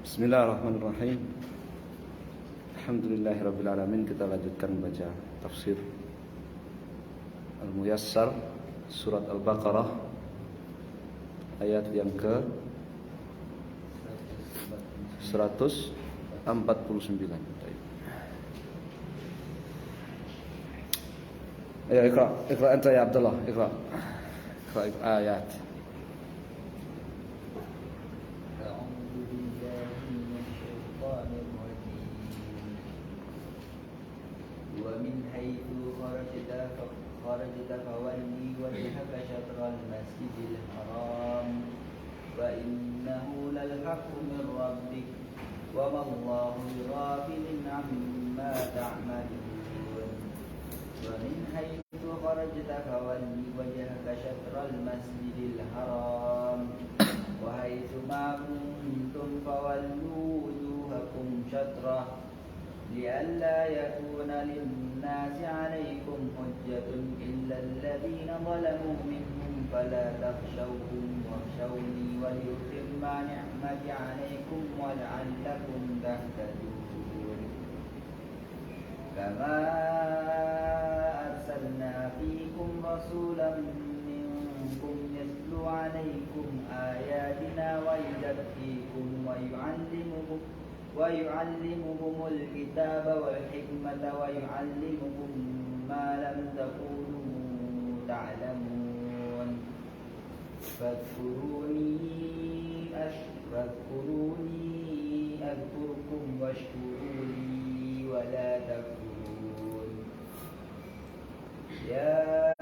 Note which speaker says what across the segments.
Speaker 1: Bismillahirrahmanirrahim. Alhamdulillahirrabbilalamin. Kita lanjutkan baca tafsir Al-Muyassar surat Al-Baqarah ayat yang ke 149. Ayo ikra anta ya Abdullah, ikra ayat.
Speaker 2: ومن حيث خرجت فولي وجهك شطر المسجد الحرام وإنه للحق من ربك وما الله بغافل عما تعملون ومن حيث خرجت فولي وجهك شطر المسجد الحرام وحيث ما كنتم فولوا وجوهكم شطره لئلا يكون للناس عليكم حجة إلا الذين ظلموا منهم فلا تخشوهم واخشوني ولأتم نعمتي عليكم ولعلكم تهتدون كما أرسلنا فيكم رسولا منكم يتلو عليكم آياتنا ويزكيكم ويعلمكم الكتاب والحكمة ويعلمكم ما لم تكونوا تعلمون فاذكروني أذكركم واشكروا لي ولا تكفرون يا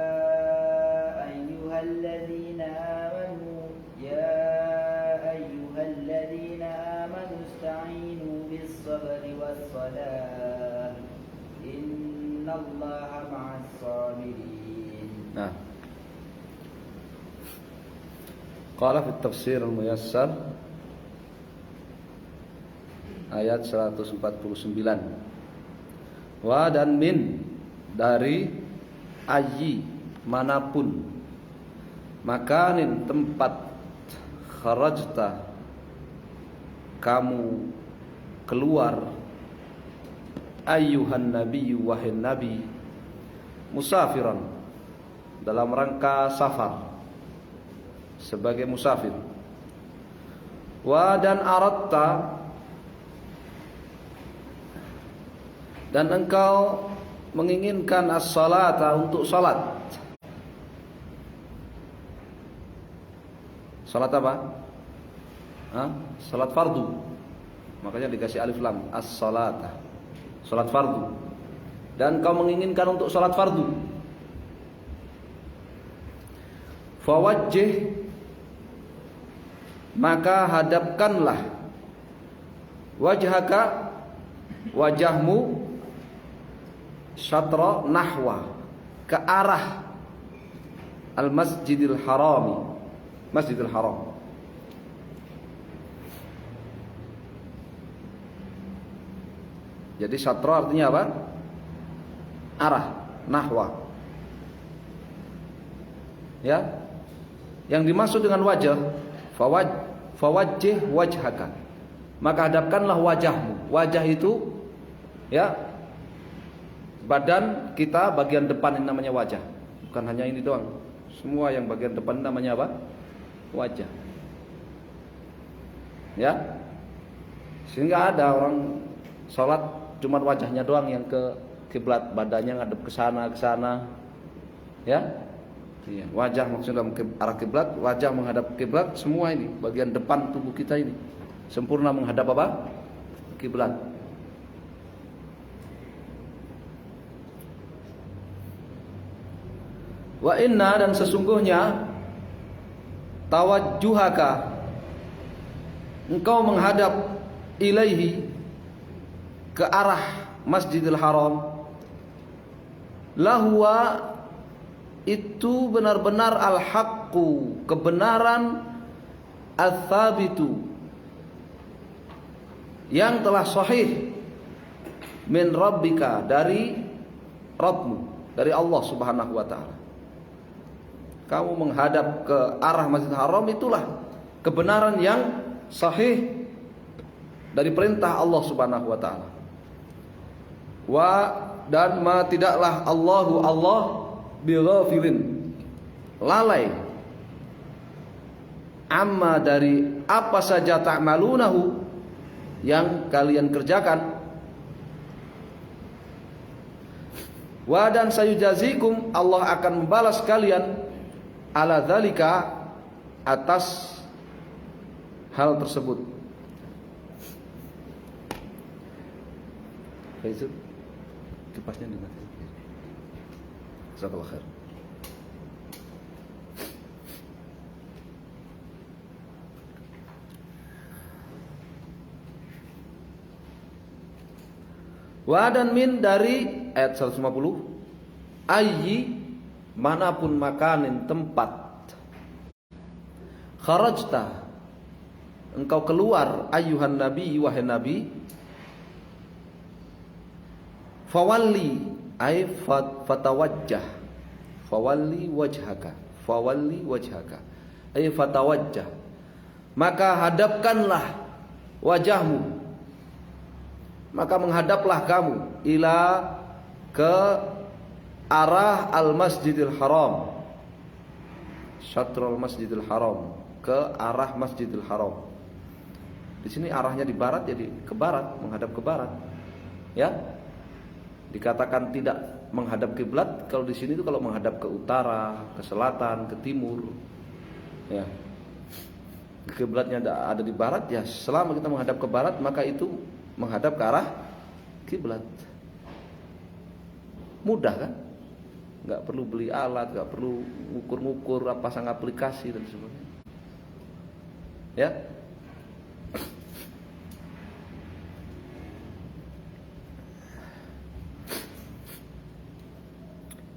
Speaker 2: أيها الذين آمنوا استعينوا بالصبر والصلاة إن الله مع الصابرين.
Speaker 1: Nah, qala fi tafsir al-muyassar ayat 149. Wa dan min dari ayyi manapun makanin tempat kharajta kamu keluar ayyuhan nabiyyu wahai nabi musafiran dalam rangka safar sebagai musafir wa dan aratta dan engkau menginginkan as-salata untuk salat. Salat apa? Salat fardu. Makanya dikasih alif lam, as-salata. Salat fardu. Dan kau menginginkan untuk salat fardu. Fawajjih, maka hadapkanlah wajhaka, wajahmu, syatra nahwa, ke arah al-masjidil harami, masjidil haram. Jadi syatra artinya apa? Arah, nahwa. Ya. Yang dimaksud dengan wajah, fawajjih wajhaka. Maka hadapkanlah wajahmu. Wajah itu ya, badan kita bagian depan ini namanya wajah. Bukan hanya ini doang. Semua yang bagian depan namanya apa? Wajah. Ya. Sehingga ada orang salat cuma wajahnya doang yang ke kiblat, badannya ngadep ke sana. Ya. Iya, wajah maksudnya arah kiblat, wajah menghadap kiblat, semua ini bagian depan tubuh kita ini sempurna menghadap apa? Kiblat. Wa inna dan sesungguhnya tawajjuhaka engkau menghadap ilaihi ke arah Masjidil Haram lahwa itu benar-benar al-haqqu kebenaran al-thabitu yang telah sahih min rabbika dari Rabbmu, dari Allah Subhanahu wa taala. kamu menghadap ke arah Masjidil Haram, itulah kebenaran yang sahih dari perintah Allah Subhanahu wa taala. Dan tidaklah Allah bighafilin, lalai, amma dari apa saja ta'malunahu, yang kalian kerjakan. Dan sayujazikum, Allah akan membalas kalian ala dzalika, atas hal tersebut. Itu kipasnya dimatiin. Jazakallahu khair. Dan min dari ayat 150, ayyi, manapun makanin, tempat, kharajta, engkau keluar, ayyuhan nabi, wahai nabi, fawalli, ay fatawajjah, fawalli wajhaka, ay fatawajjah, maka hadapkanlah wajahmu, maka menghadaplah kamu ila, ke arah al-Masjidil Haram, syatrul Masjidil Haram, ke arah Masjidil Haram. Di sini arahnya di barat, jadi ke barat, menghadap ke barat. Ya. Dikatakan tidak menghadap kiblat kalau di sini itu kalau menghadap ke utara, ke selatan, ke timur. Ya. Kiblatnya ada di barat, ya selama kita menghadap ke barat maka itu menghadap ke arah kiblat. Mudah kan? Enggak perlu beli alat, enggak perlu ngukur-ngukur, pasang aplikasi dan sebagainya. Ya.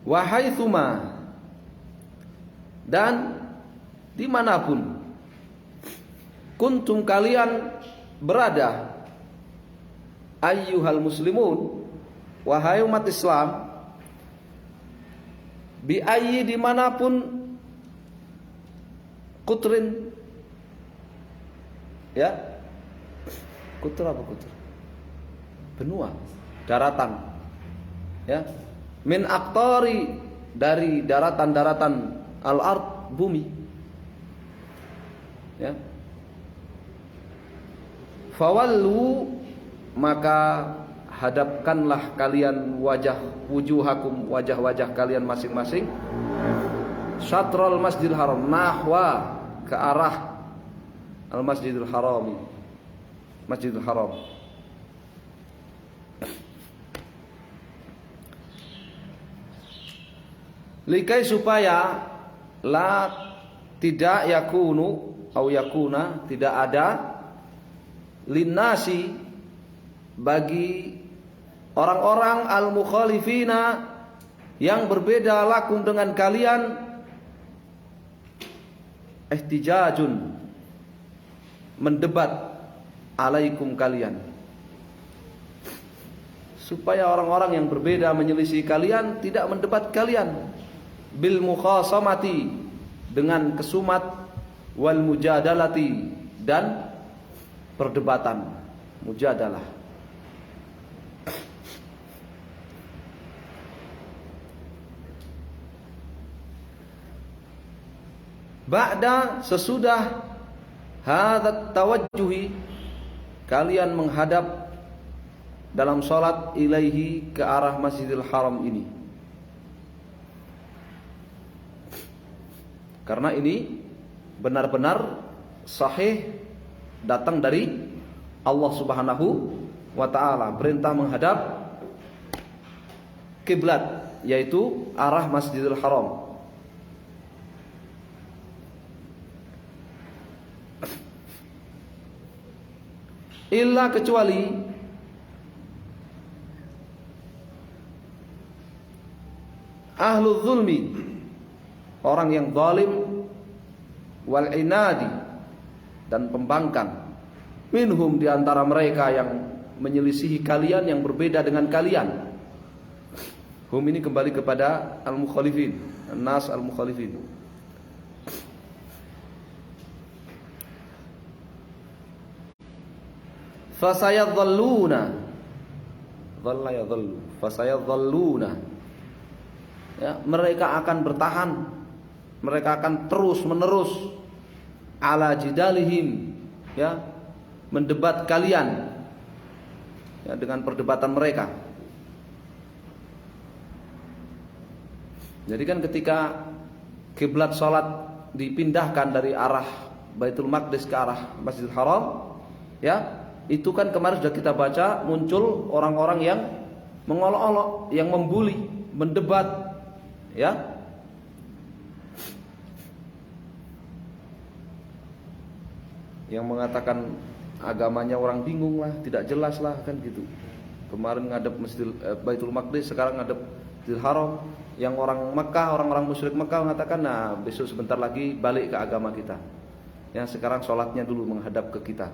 Speaker 1: Wahaitsuma, dan dimanapun kuntum kalian berada, ayyuhal muslimun, wahai umat Islam, bi ayyi, dimanapun, kutrin, ya, kutur apa kutur? Benua, daratan, ya, min aqtari, dari daratan-daratan al-ard, bumi, ya, fawallu, maka hadapkanlah kalian wujuhakum, wajah-wajah kalian masing-masing, syatrul Masjidil Haram, nahwa, ke arah al-Masjidil Harami, Masjidil Haram. Likai, supaya la, tidak yakunu au yakuna, tidak ada, linnasi, bagi orang-orang al-mukhalifina, yang berbeda, lakum, dengan kalian, ihtijajun, mendebat, alaikum, kalian, supaya orang-orang yang berbeda menyelisih kalian tidak mendebat kalian, bil mukhasamati, dengan kesumat, wal mujadalati, dan perdebatan, mujadalah. Ba'da, sesudah, hadat tawajjuhi, kalian menghadap dalam salat, ilaihi, ke arah Masjidil Haram ini. Karena ini benar-benar sahih, datang dari Allah Subhanahu wa taala, perintah menghadap kiblat, yaitu arah Masjidil Haram. Illa, kecuali ahlul zulmi, orang yang zalim, wal inadi, dan pembangkang, minhum, di antara mereka yang menyelisihi kalian, yang berbeda dengan kalian. Hum ini kembali kepada al-mukhalifin, an-nas al-mukhalifin. fasayadhalluna, dhalla yadhallu, fasayadhalluna. Ya, mereka akan bertahan, mereka akan terus menerus ala jidalihim, ya, mendebat kalian, ya, dengan perdebatan mereka. Jadi kan ketika kiblat salat dipindahkan dari arah Baitul Maqdis ke arah Masjidil Haram, ya, itu kan kemarin sudah kita baca, muncul orang-orang yang mengolok-olok, yang membuli, mendebat, ya. Yang mengatakan agamanya orang bingung lah, tidak jelas lah, kan gitu. Kemarin ngadep Baitul Maqdis, sekarang ngadep Masjidil Haram. Yang orang Mekah, orang-orang musyrik Mekah mengatakan, nah besok sebentar lagi balik ke agama kita. Ya, sekarang sholatnya dulu menghadap ke kita,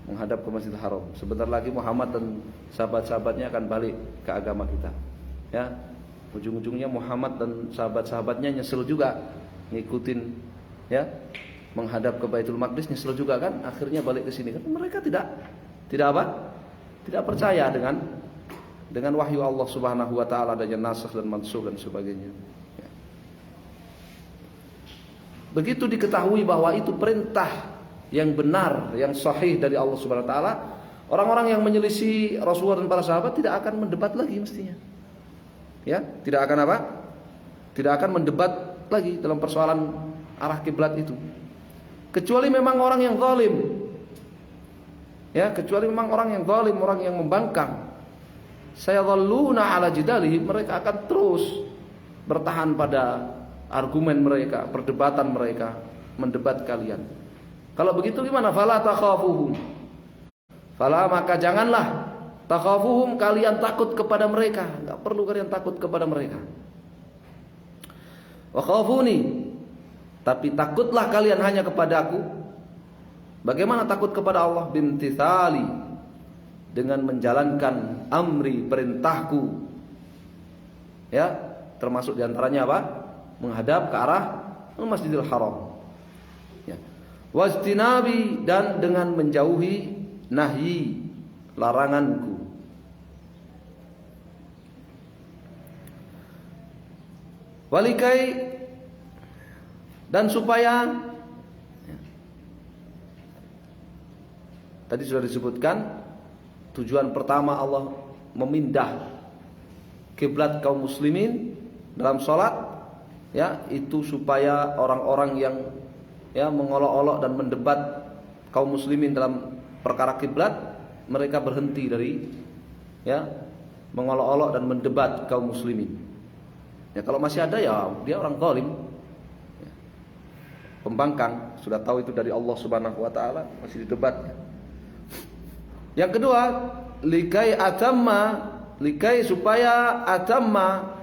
Speaker 1: menghadap ke Masjidil Haram. Sebentar lagi Muhammad dan sahabat-sahabatnya akan balik ke agama kita. Ya, ujung-ujungnya Muhammad dan sahabat-sahabatnya nyesel juga ngikutin, ya, menghadap ke Baitul Maqdis, nyesel juga kan, akhirnya balik ke sini kan. Mereka tidak apa? Tidak percaya dengan wahyu Allah Subhanahu wa taala, adanya nasakh dan mansukh dan sebagainya. Ya. Begitu diketahui bahwa itu perintah yang benar, yang sahih dari Allah Subhanahu wa taala, orang-orang yang menyelisih Rasulullah dan para sahabat tidak akan mendebat lagi mestinya. Ya, tidak akan apa? Tidak akan mendebat lagi dalam persoalan arah kiblat itu. Kecuali memang orang yang zalim. Ya, kecuali memang orang yang zalim, orang yang membangkang. Sayadhalluna ala jidalihim, mereka akan terus bertahan pada argumen mereka, perdebatan mereka, mendebat kalian. Kalau begitu gimana? Fala takhafuhum. Fala, maka janganlah takhafuhum, kalian takut kepada mereka. Enggak perlu kalian takut kepada mereka. Wa khafuni, tapi takutlah kalian hanya kepadaku. Bagaimana takut kepada Allah? Bimtithali, dengan menjalankan amri, perintahku, ya, termasuk diantaranya apa? Menghadap ke arah Masjidil Haram, ya. Wajtinabi, dan dengan menjauhi nahyi, laranganku. Walikai, dan supaya, ya, tadi sudah disebutkan tujuan pertama Allah memindah kiblat kaum muslimin dalam sholat, ya, itu supaya orang-orang yang, ya, mengolok-olok dan mendebat kaum muslimin dalam perkara kiblat, mereka berhenti dari, ya, mengolok-olok dan mendebat kaum muslimin. Ya, kalau masih ada, ya dia orang zalim, ya, pembangkang, sudah tahu itu dari Allah Subhanahu wa taala, masih didebat. Yang kedua, likai atamma, likai supaya atamma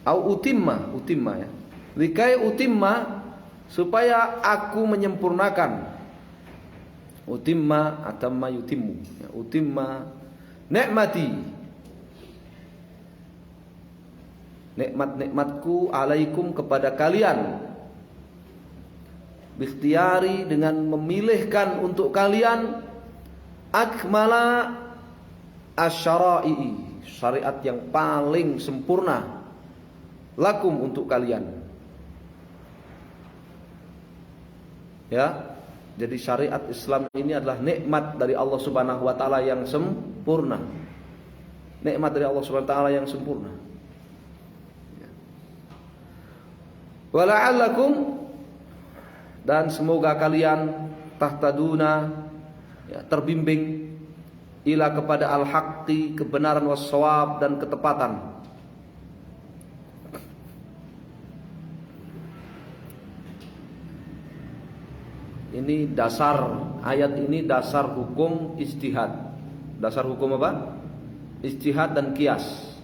Speaker 1: au utimma, ya. Likai utimma, supaya aku menyempurnakan. Utimma, atamma yutimmu, ya, utimma nikmati, nikmat-nikmatku alaikum kepada kalian, bikhtiyari, dengan memilihkan untuk kalian, akmala asyara'i, syariat yang paling sempurna, lakum, untuk kalian. Ya, jadi syariat Islam ini adalah nikmat dari Allah Subhanahu wa taala yang sempurna. Nikmat dari Allah Subhanahu wa taala yang sempurna. Wa la'allakum, dan semoga kalian tahtaduna, ya, terbimbing, ila kepada al-haqqi, kebenaran, was-shawab, dan ketepatan. Ini dasar ayat ini, dasar hukum ijtihad. Dasar hukum apa? Ijtihad dan qiyas.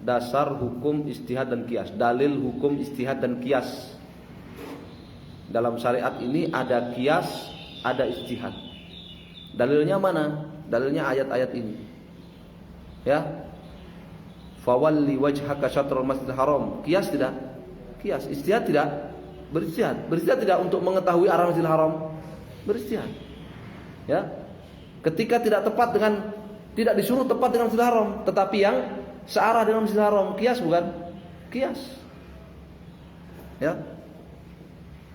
Speaker 1: Dasar hukum ijtihad dan qiyas. Dalil hukum ijtihad dan qiyas. Dalam syariat ini ada qiyas, ada ijtihad. Dalilnya mana? Dalilnya ayat-ayat ini. Ya. Fawalli wajhaka syatrul masjidil haram. Qiyas tidak? Qiyas. Ijtihad tidak? Berijtihad. Berijtihad tidak untuk mengetahui arah Masjidil Haram. Berijtihad. Ya. Ketika tidak tepat dengan, tidak disuruh tepat dengan Masjidil Haram, tetapi yang searah dengan Masjidil Haram, kias bukan? Kias. Ya.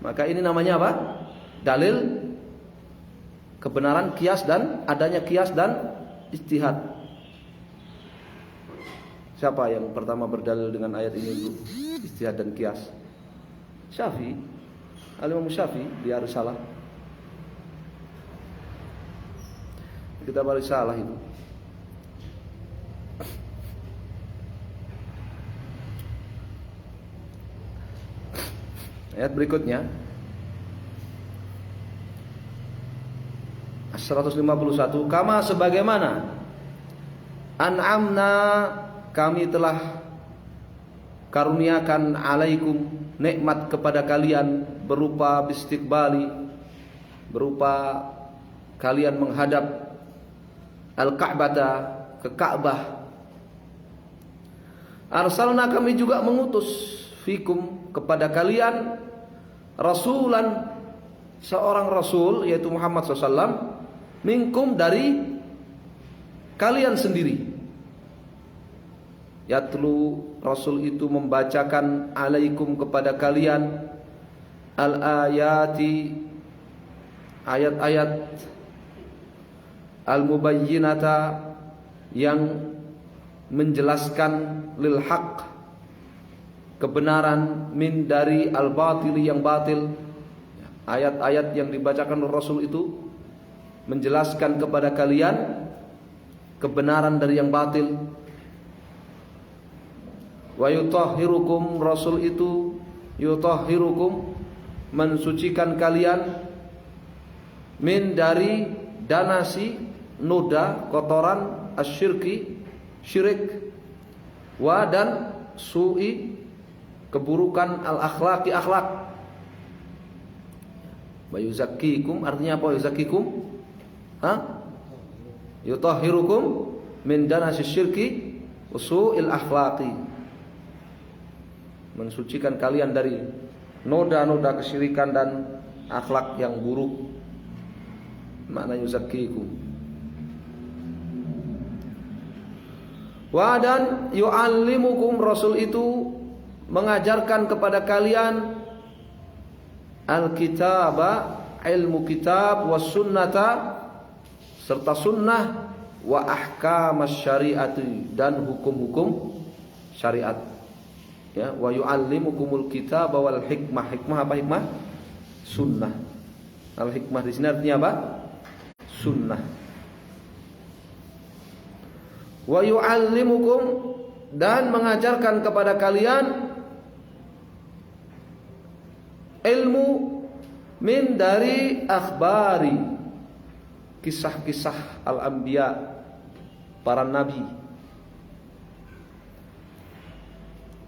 Speaker 1: Maka ini namanya apa? Dalil kebenaran kias dan adanya kias dan ijtihad. Siapa yang pertama berdalil dengan ayat ini dulu? Ijtihad dan kias. Syafi'i. Al-Imam Syafi'i di Risalah. Kitab Risalah itu. Ayat berikutnya 151, kama sebagaimana an'amna kami telah karuniakan alaikum nikmat kepada kalian berupa bistiqbali, berupa kalian menghadap al-Ka'bata, ke Ka'bah. Arsalna kami juga mengutus fikum kepada kalian rasulan, seorang rasul yaitu Muhammad SAW, minkum dari kalian sendiri. Yatlu, rasul itu membacakan alaikum kepada kalian al-ayati, ayat-ayat al-mubayyinata, yang menjelaskan lil haq, kebenaran, min dari al-batili, yang batil. Ayat-ayat yang dibacakan Rasul itu menjelaskan kepada kalian kebenaran dari yang batil. Wa yutahhirukum, Rasul itu yutahhirukum, mensucikan kalian, min dari danasi, noda, kotoran, asyirki, syirik, wa dan su'i, keburukan, al-akhlaqi, akhlak. Wa yuzakkikum, artinya apa yuzakkikum? Yutahhirukum min danasi syirki wa su'il akhlaqi, mensucikan kalian dari noda-noda kesyirikan dan akhlak yang buruk. Makna yuzakkikum. Wa dan yu'allimukum, Rasul itu mengajarkan kepada kalian al-kitaba, ilmu kitab, was sunnata, serta sunnah, wa ahkam syariati, dan hukum-hukum syariat. Ya, wa yu'allimukumul kitaba wal hikmah. Hikmah apa hikmah? Sunnah. Al hikmah di sini artinya apa? Sunnah. Wa yu'allimukum, dan mengajarkan kepada kalian ilmu min dari akhbari, kisah-kisah al-anbiya, para nabi,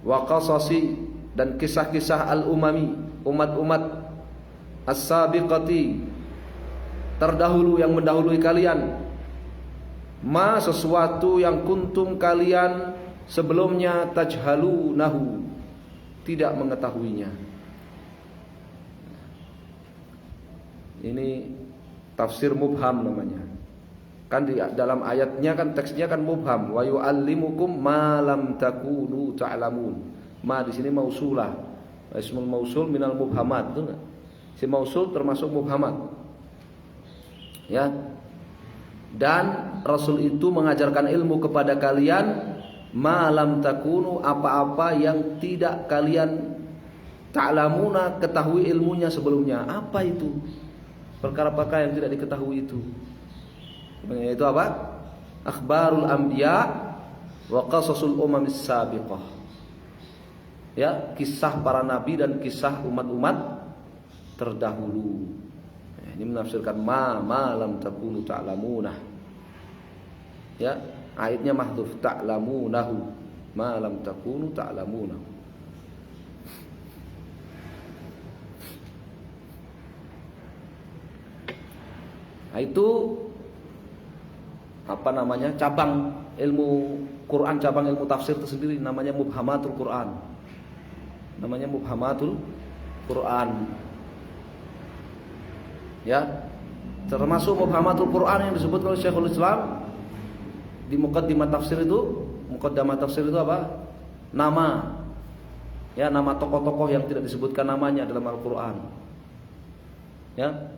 Speaker 1: wa qasasi, dan kisah-kisah al-umami, umat-umat as-sabiqati, terdahulu, yang mendahului kalian, ma, sesuatu yang kuntum kalian sebelumnya tajhalunahu, tidak mengetahuinya. Ini tafsir mubham namanya. Kan di dalam ayatnya kan teksnya kan mubham, wa yu'allimukum ma lam takunu ta'lamun. Ma di sini mausulah. Ismul mausul minal mubhamat, betul enggak? Si mausul termasuk mubhamat. Ya. Dan Rasul itu mengajarkan ilmu kepada kalian ma lam takunu, apa-apa yang tidak kalian ta'lamuna, ketahui ilmunya sebelumnya. Apa itu? Perkara-perkara yang tidak diketahui itu. Yaitu apa? Akhbarul anbiya wa qasasul umamis sabiqah. Ya, kisah para nabi dan kisah umat-umat terdahulu. Ini menafsirkan ma lam takunu ta'lamuna. Ya, ayatnya mahdhuf, ta'lamunahu, ma lam takunu ta'lamunahu. Nah, itu apa namanya, cabang ilmu Quran, cabang ilmu tafsir tersendiri, namanya mubhamatul Quran. Namanya mubhamatul Quran. Ya. Termasuk mubhamatul Quran yang disebut oleh Syekhul Islam di muqaddimah tafsir itu. Muqaddimah tafsir itu apa? Nama. Ya, nama tokoh-tokoh yang tidak disebutkan namanya dalam Al-Quran. Ya.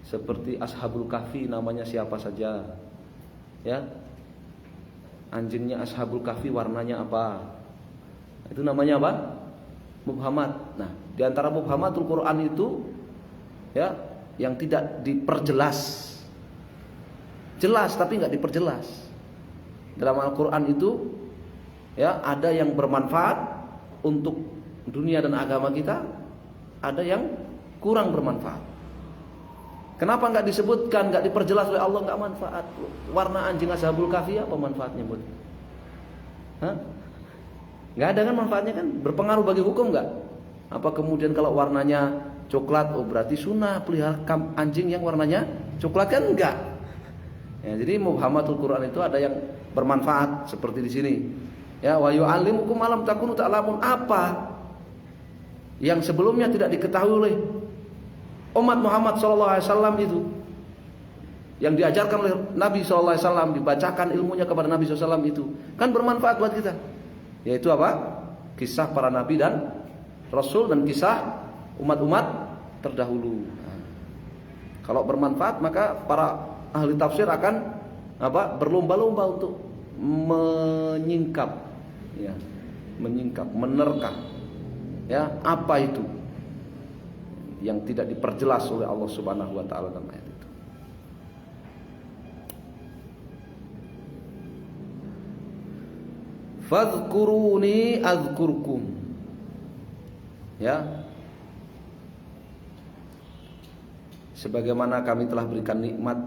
Speaker 1: Seperti Ashabul Kahfi, namanya siapa saja. Ya. Anjingnya Ashabul Kahfi warnanya apa? Itu namanya apa? Mubhamat. Nah, di antara mubhamatul Quran itu ya, yang tidak diperjelas. Jelas tapi nggak diperjelas. Dalam Al-Quran itu ya, ada yang bermanfaat untuk dunia dan agama kita, ada yang kurang bermanfaat. Kenapa nggak disebutkan, nggak diperjelas oleh Allah, nggak manfaat? Warna anjing Ashabul Kahfi apa manfaatnya buat? Hah? Nggak ada kan manfaatnya kan? Berpengaruh bagi hukum nggak? Apa kemudian kalau warnanya coklat, oh berarti sunnah pelihara anjing yang warnanya coklat? Kan enggak. Ya, jadi mubhamatul Quran itu ada yang bermanfaat seperti di sini. Ya, wa yu'allimukum ma lam takunu ta'lamun, apa yang sebelumnya tidak diketahui oleh umat Muhammad SAW itu, yang diajarkan oleh Nabi SAW, dibacakan ilmunya kepada Nabi SAW itu, kan bermanfaat buat kita. Yaitu apa? Kisah para Nabi dan Rasul dan kisah umat-umat terdahulu. Nah, kalau bermanfaat maka para ahli tafsir akan apa? Berlomba-lomba untuk menyingkap, ya, menyingkap, menerka, ya, apa itu yang tidak diperjelas oleh Allah Subhanahu wa taala dalam ayat itu. Fadhkuruni azkurkum. Ya. Sebagaimana kami telah berikan nikmat,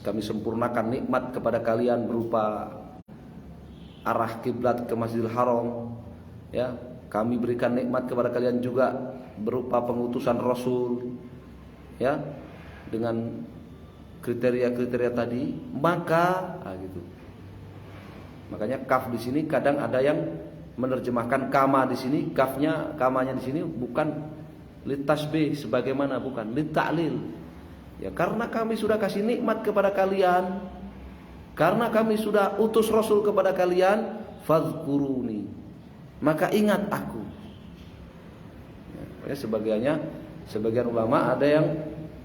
Speaker 1: kami sempurnakan nikmat kepada kalian berupa arah kiblat ke Masjidil Haram, ya. Kami berikan nikmat kepada kalian juga berupa pengutusan Rasul, ya, dengan kriteria-kriteria tadi, maka gitu. Makanya kaf di sini kadang ada yang menerjemahkan kama di sini, kamanya di sini bukan litasbih sebagaimana, bukan litaklil. Ya, karena kami sudah kasih nikmat kepada kalian, karena kami sudah utus Rasul kepada kalian, fadhkuruni, maka ingat aku. Ya, sebagian ulama ada yang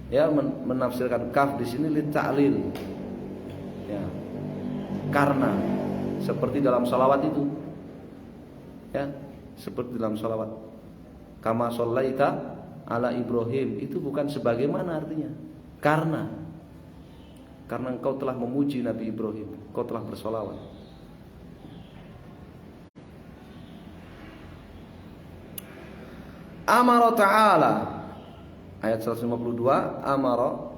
Speaker 1: ya menafsirkan kaf di sini litaklil. Ya. Karena seperti dalam salawat itu. Ya, seperti dalam salawat. Kama shallaita ala Ibrahim, itu bukan sebagaimana artinya. Karena engkau telah memuji Nabi Ibrahim, engkau telah bersalawat. Amara ta'ala, ayat 152, amara,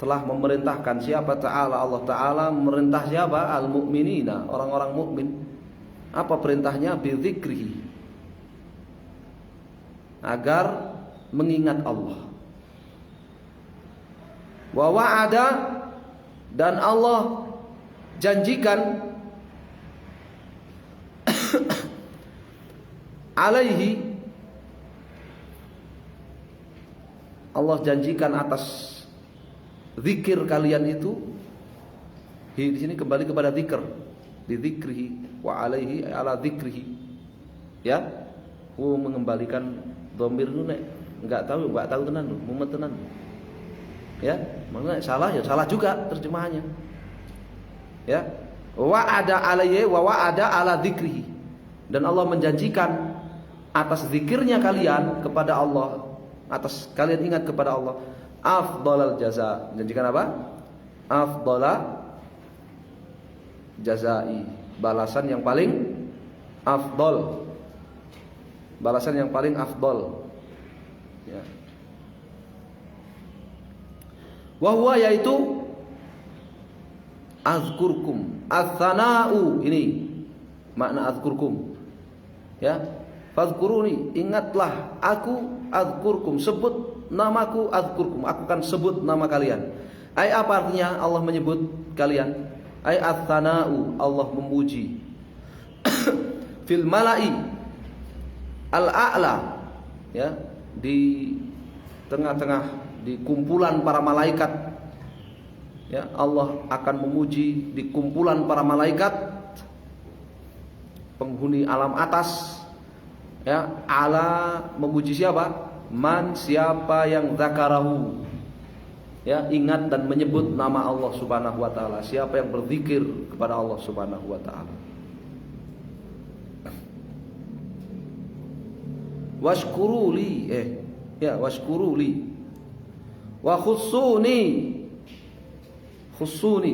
Speaker 1: telah memerintahkan. Siapa ta'ala? Allah ta'ala memerintah siapa? Al-mu'minina, orang-orang mukmin. Apa perintahnya? Bidzikrihi, agar mengingat Allah. Wa wa'ada, dan Allah janjikan alaihi, Allah janjikan atas zikir kalian itu. Di sini kembali kepada zikir, di zikrihi wa alaihi ala zikrihi. Ya, mengembalikan dhamir itu nek enggak tahu tenan lho, mumet tenan. Ya, maknanya salah ya salah juga terjemahannya. Ya, wa ada alaihi wa ada ala zikrihi. Dan Allah menjanjikan atas zikirnya kalian kepada Allah, atas kalian ingat kepada Allah, afdhalal jaza. Menjanjikan apa? Afdhala jazai, balasan yang paling afdal, balasan yang paling afdal. Ya. Wa huwa, yaitu azkurkum, ats-tsana'u, ini makna azkurkum. Ya, fazkuruni, ingatlah aku, azkurkum, sebut namaku, azkurkum, aku akan sebut nama kalian. Ai apa artinya Allah menyebut kalian? Ai ats-tsana'u, Allah memuji. Fil mala'i al-a'la, ya, di tengah-tengah di kumpulan para malaikat, ya, Allah akan memuji di kumpulan para malaikat penghuni alam atas, ya, ala memuji siapa? Man, siapa yang zakarahu, ya, ingat dan menyebut nama Allah Subhanahu wa taala, siapa yang berzikir kepada Allah Subhanahu wa taala. Washkuruli, washkuruli wa khussuni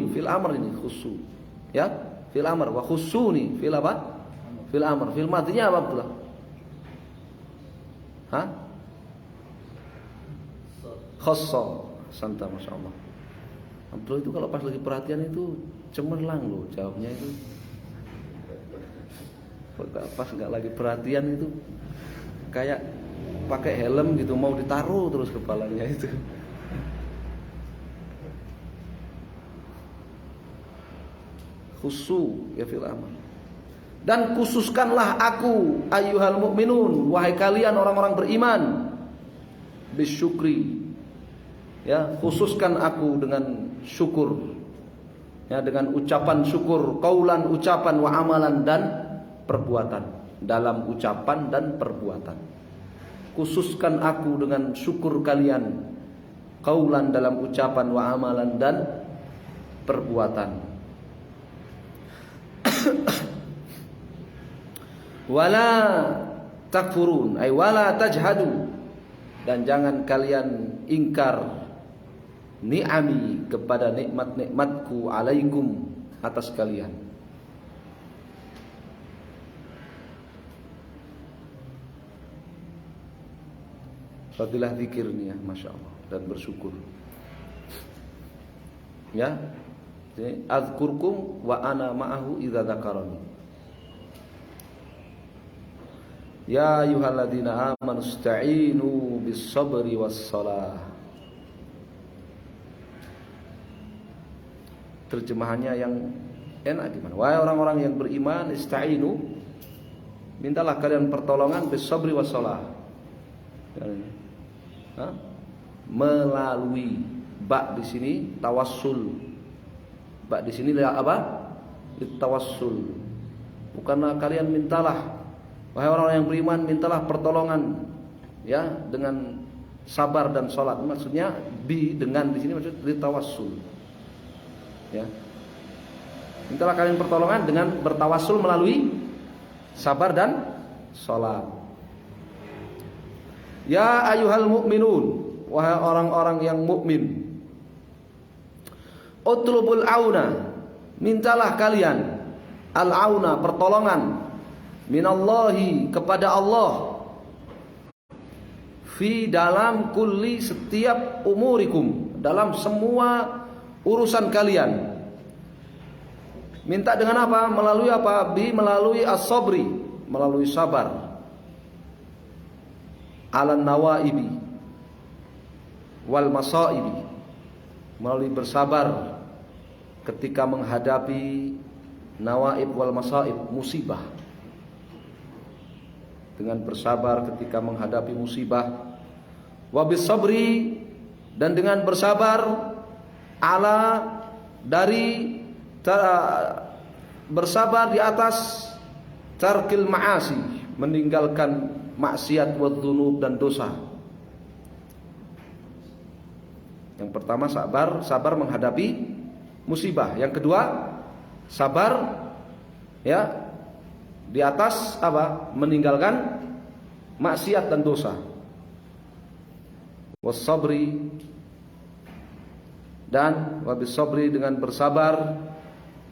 Speaker 1: fil amr, ini khussu, ya, fil amr, wa khussuni fil apa? Fil amr. Fil madinya apa pula? Hah? Khassa. Santa, Masya Allah. Abdullah itu kalau pas lagi perhatian itu cemerlang loh jawabnya itu. Pas nggak lagi perhatian itu kayak pakai helm gitu, mau ditaruh terus kepalanya itu. Khusu ya fil amal. Dan khususkanlah aku ayyuhal mu'minun, wahai kalian orang-orang beriman, bisyukri, ya, khususkan aku dengan syukur, ya, dengan ucapan syukur, qaulan ucapan, wa amalan dan perbuatan, dalam ucapan dan perbuatan. Khususkan aku dengan syukur kalian, qaulan dalam ucapan, wa amalan dan perbuatan. Wala takfurun, ay wala tajhadu, dan jangan kalian ingkar ni'ami, kepada nikmat-nikmatku alaikum, atas kalian. Fadilah zikir nih ya, Masya Allah, dan bersyukur, ya. Jadi, azkurkum wa ana ma'ahu idza dzakarani. Ya ayyuhalladzina amanu ista'inu bis sabri was shalah. Terjemahannya yang enak gimana? Wahai orang-orang yang beriman, ista'inu, mintalah kalian pertolongan bis sabri was shalah. Melalui, ba di sini tawassul. Ba di sini apa? Tawassul. Bukanlah kalian mintalah, wahai orang-orang yang beriman, mintalah pertolongan, ya, dengan sabar dan sholat. Maksudnya dengan di sini maksud tawassul, ya. Mintalah kalian pertolongan dengan bertawassul melalui sabar dan sholat. Ya ayyuhal mu'minun, wahai orang-orang yang mukmin, utlubul auna, mintalah kalian al-auna, pertolongan, minallahi, kepada Allah, fi, dalam kulli, setiap umurikum, dalam semua urusan kalian. Minta dengan apa? Melalui apa? Melalui as-sabri, melalui sabar, ala nawaibi wal masaibi, melalui bersabar ketika menghadapi nawaib wal masaib, musibah. Dengan bersabar ketika menghadapi musibah. Wabis sabri, dan dengan bersabar ala, dari bersabar di atas tarkil ma'asi, meninggalkan maksiat wa dzunub, dan dosa. Yang pertama sabar menghadapi musibah. Yang kedua sabar, ya, di atas apa? Meninggalkan maksiat dan dosa. Wasabri, dan wabis sabri, dengan bersabar,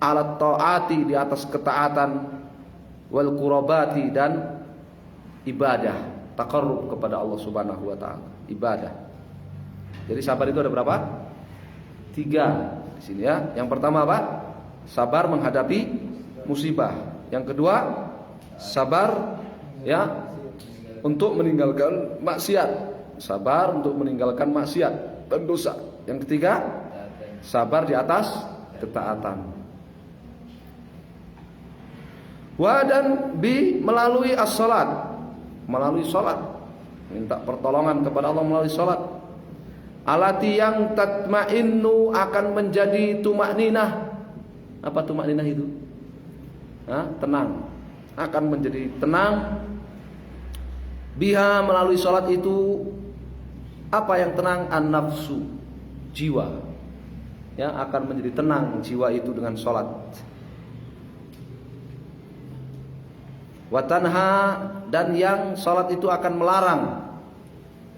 Speaker 1: alat taati, di atas ketaatan, wal qurabati, dan ibadah, taqarrub kepada Allah Subhanahu wa taala, ibadah. Jadi sabar itu ada berapa? 3 di sini, ya. Yang pertama apa? Sabar menghadapi musibah. Yang kedua, sabar, ya, untuk meninggalkan maksiat. Sabar untuk meninggalkan maksiat dan dosa. Yang ketiga, sabar di atas ketaatan. Wa, dan bi, melalui as-salat, melalui salat. minta pertolongan kepada Allah melalui salat. Alati yang tatma'innu akan menjadi tumakninah. Apa tumakninah itu? Tenang. Akan menjadi tenang. Biha melalui salat itu apa yang tenang? An-nafsu, jiwa. Ya, akan menjadi tenang jiwa itu dengan salat. Wa tanha, dan yang salat itu akan melarang,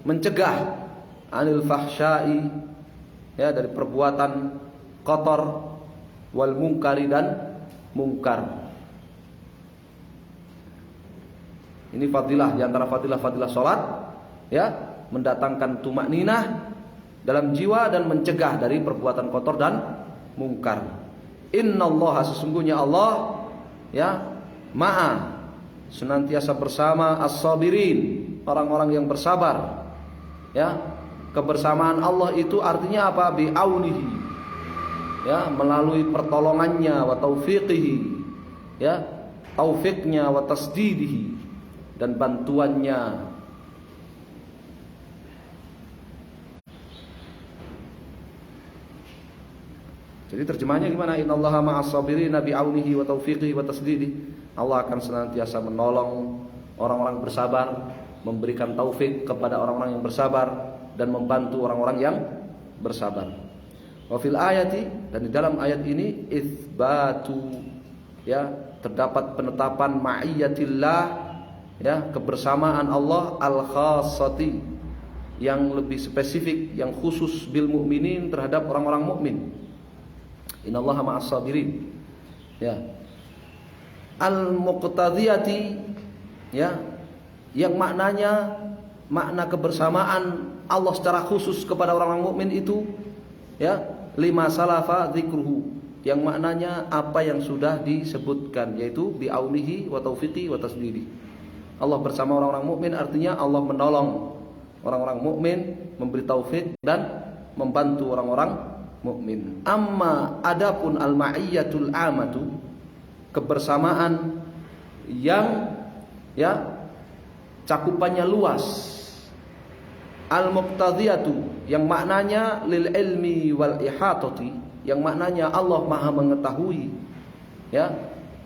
Speaker 1: mencegah anil fahsyai, ya, dari perbuatan kotor, wal mungkari, dan mungkar. Ini fadilah, di antara fadilah-fadilah salat, ya, mendatangkan tumakninah dalam jiwa dan mencegah dari perbuatan kotor dan mungkar. Innallaha, sesungguhnya Allah, ya, ma'a, senantiasa bersama as-sabirin, orang-orang yang bersabar. Ya, kebersamaan Allah itu artinya apa? Bi'aunihi, ya, melalui pertolongannya, wa taufiqihi, ya, taufiknya, wa tasdidihi, dan bantuannya. Jadi terjemahnya gimana? Innallaha ma'as sabirin bi'aunihi wa taufiqihi wa tasdidihi. Allah akan senantiasa menolong orang-orang bersabar, memberikan taufik kepada orang-orang yang bersabar, dan membantu orang-orang yang bersabar. Wa fil ayati, dan di dalam ayat ini itsbatu, ya, terdapat penetapan ma'iyatillah, ya, kebersamaan Allah al-khassati, yang lebih spesifik, yang khusus bil mukminin, terhadap orang-orang mukmin. Innallaha ma'as sabirin, ya, al-muqtadiyati, ya, yang maknanya makna kebersamaan Allah secara khusus kepada orang-orang mukmin itu, ya, lima salafa dzikruhu, yang maknanya apa yang sudah disebutkan, yaitu bi'aunihi wa taufiqi wa tasdidi. Allah bersama orang-orang mukmin artinya Allah menolong orang-orang mukmin, memberi taufik dan membantu orang-orang mukmin. Amma adapun al-ma'iyyatul amatu, kebersamaan yang, ya, cakupannya luas, al-muqtadiyatu, yang maknanya lil ilmi wal ihatati, yang maknanya Allah maha mengetahui, ya,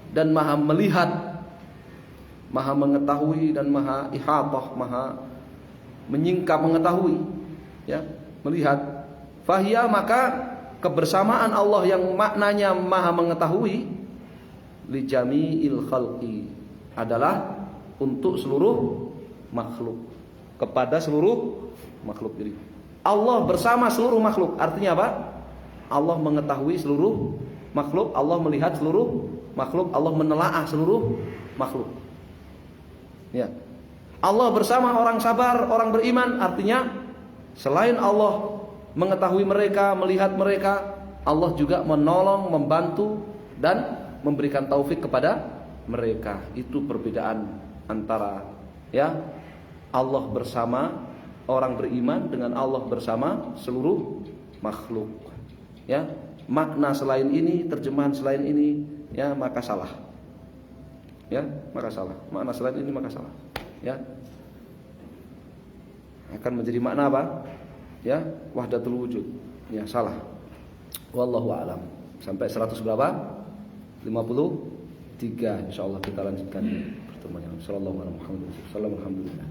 Speaker 1: dan maha melihat, maha mengetahui dan maha ihatah, maha menyingkap mengetahui, ya, melihat. Fahiya, maka kebersamaan Allah yang maknanya maha mengetahui, li jami'il khalqi, adalah untuk seluruh makhluk, kepada seluruh makhluk. Jadi Allah bersama seluruh makhluk, artinya apa? Allah mengetahui seluruh makhluk, Allah melihat seluruh makhluk, Allah menelaah seluruh makhluk. Ya. Allah bersama orang sabar, orang beriman, artinya selain Allah mengetahui mereka, melihat mereka, Allah juga menolong, membantu, dan memberikan taufik kepada mereka. Itu perbedaan antara, ya, Allah bersama orang beriman dengan Allah bersama seluruh makhluk. Ya, makna selain ini, terjemahan selain ini, ya, maka salah. Ya, maka salah. Makna selain ini maka salah. Ya, akan menjadi makna apa? Ya, wahdatul wujud. Ya, salah. Wallahu a'lam. Sampai 100 berapa? 53. Insyaallah kita lanjutkan pertemuan yang. Sallallahu alaihi wasallam. Alhamdulillah.